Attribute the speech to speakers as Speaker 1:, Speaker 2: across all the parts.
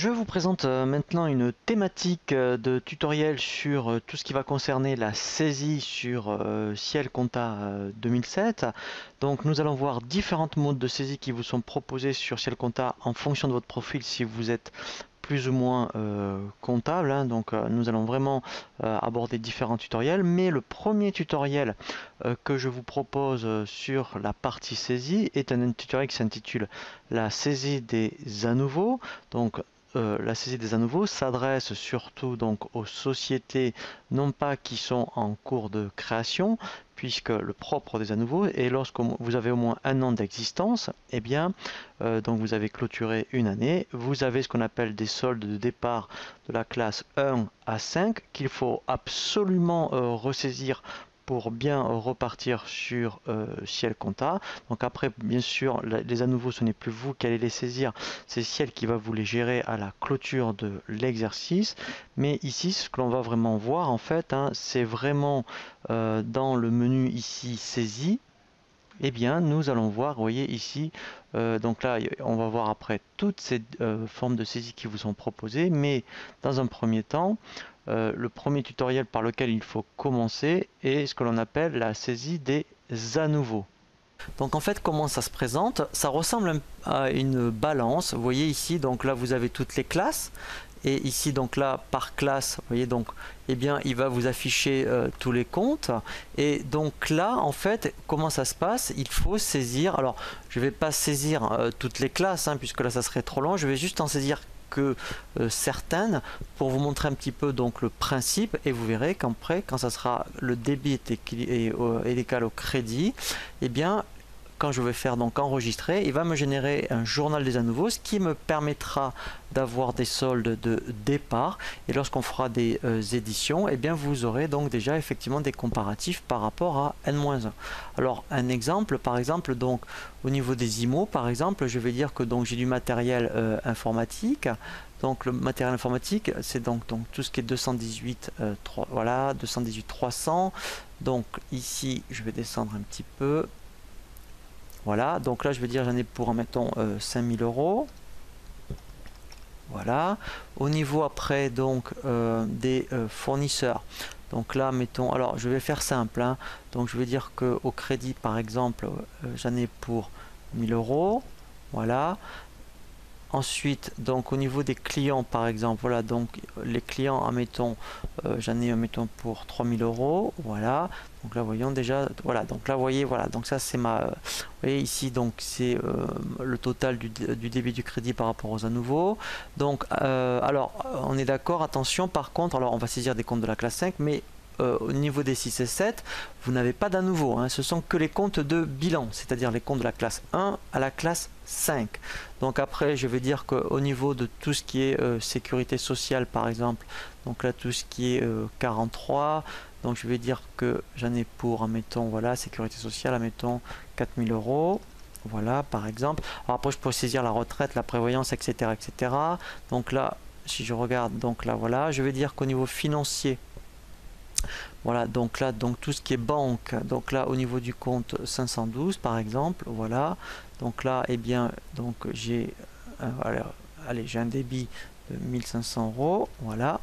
Speaker 1: Je vous présente maintenant une thématique de tutoriel sur tout ce qui va concerner la saisie sur Ciel Compta 2007. Donc nous allons voir différentes modes de saisie qui vous sont proposés sur Ciel Compta en fonction de votre profil si vous êtes plus ou moins comptable, hein. Donc nous allons vraiment aborder différents tutoriels, mais le premier tutoriel que je vous propose sur la partie saisie est un tutoriel qui s'intitule la saisie des à nouveaux. Donc la saisie des à nouveaux s'adresse surtout donc aux sociétés non pas qui sont en cours de création, puisque le propre des à nouveaux est lorsque vous avez au moins un an d'existence, et bien donc vous avez clôturé une année, vous avez ce qu'on appelle des soldes de départ de la classe 1 à 5 qu'il faut absolument ressaisir pour bien repartir sur Ciel Compta. Donc après, bien sûr, les à nouveau, ce n'est plus vous qui allez les saisir, c'est Ciel qui va vous les gérer à la clôture de l'exercice. Mais ici, ce que l'on va vraiment voir, en fait, hein, c'est vraiment dans le menu ici, saisie. Eh bien, nous allons voir, vous voyez ici, donc là, on va voir après toutes ces formes de saisie qui vous sont proposées, mais dans un premier temps, le premier tutoriel par lequel il faut commencer est ce que l'on appelle la saisie des à nouveaux. Donc en fait, comment ça se présente? Ça ressemble à une balance. Vous voyez ici, donc là vous avez toutes les classes. Et ici, donc là, par classe, vous voyez, donc, eh bien, il va vous afficher tous les comptes. Et donc là, en fait, comment ça se passe? Il faut saisir. Alors, je ne vais pas saisir toutes les classes, hein, puisque là, ça serait trop long. Je vais juste en saisir que certaines pour vous montrer un petit peu donc le principe. Et vous verrez qu'après, quand ça sera le débit est égal au crédit, eh bien, quand je vais faire donc enregistrer, il va me générer un journal des à nouveaux, ce qui me permettra d'avoir des soldes de départ. Et lorsqu'on fera des éditions, eh bien vous aurez donc déjà effectivement des comparatifs par rapport à N-1. Alors un exemple, par exemple, donc au niveau des IMO, par exemple, je vais dire que donc j'ai du matériel informatique. Donc le matériel informatique, c'est donc tout ce qui est 218, voilà, 218 300. Donc ici, je vais descendre un petit peu. Voilà, donc là je vais dire j'en ai pour, mettons, 5000 euros. Voilà. Au niveau après donc des fournisseurs. Donc là, mettons, alors je vais faire simple, hein. Donc je vais dire que au crédit par exemple, j'en ai pour 1000 euros. Voilà. Ensuite, donc au niveau des clients par exemple, voilà, donc les clients, admettons, j'en ai, mettons, pour 3000 euros, voilà. Donc là, voyons déjà, voilà, donc là, vous voyez, voilà, donc ça c'est ma, vous voyez ici, donc c'est le total du débit du crédit par rapport aux à nouveau. Donc, alors, on est d'accord, attention, par contre, alors on va saisir des comptes de la classe 5, mais au niveau des 6 et 7, vous n'avez pas d'à nouveau, hein. Ce sont que les comptes de bilan, c'est-à-dire les comptes de la classe 1 à la classe 5. Donc après, je vais dire qu'au niveau de tout ce qui est sécurité sociale, par exemple, donc là, tout ce qui est 43, donc je vais dire que j'en ai pour, admettons, voilà, sécurité sociale, admettons, 4000 euros. Voilà, par exemple. Alors après, je peux saisir la retraite, la prévoyance, etc., etc. Donc là, si je regarde, donc là, voilà, je vais dire qu'au niveau financier, voilà, donc là, donc tout ce qui est banque, donc là au niveau du compte 512 par exemple, voilà, donc là, eh bien, donc j'ai, allez, j'ai un débit de 1500 euros, voilà,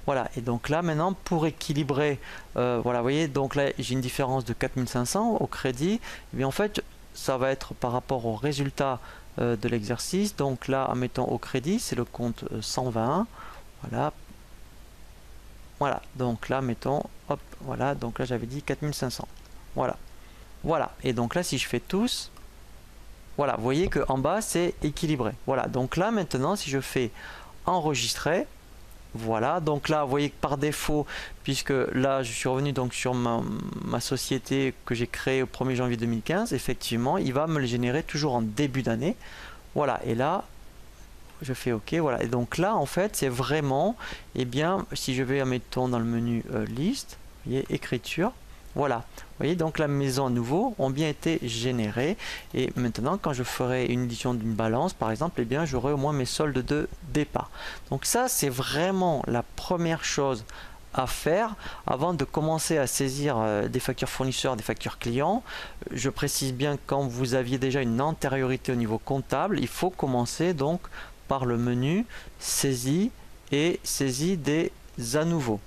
Speaker 1: voilà, et donc là maintenant pour équilibrer, voilà, vous voyez, donc là j'ai une différence de 4500 au crédit, et bien en fait ça va être par rapport au résultat de l'exercice, donc là, en mettant au crédit, c'est le compte 120, voilà. Voilà, donc là, mettons, hop, voilà, donc là j'avais dit 4500. Voilà, voilà, et donc là, si je fais tous, voilà, vous voyez qu'en bas, c'est équilibré. Voilà, donc là, maintenant, si je fais enregistrer, voilà, donc là, vous voyez que par défaut, puisque là, je suis revenu donc sur ma société que j'ai créée au 1er janvier 2015, effectivement, il va me le générer toujours en début d'année. Voilà, et là, je fais OK, voilà, et donc là en fait c'est vraiment, eh bien si je vais, admettons, dans le menu liste, vous voyez, écriture, voilà, vous voyez, donc la maison à nouveau ont bien été générées, et maintenant quand je ferai une édition d'une balance par exemple, eh bien j'aurai au moins mes soldes de départ. Donc ça c'est vraiment la première chose à faire avant de commencer à saisir des factures fournisseurs, des factures clients. Je précise bien que quand vous aviez déjà une antériorité au niveau comptable, il faut commencer donc par le menu saisie et saisie des à nouveau.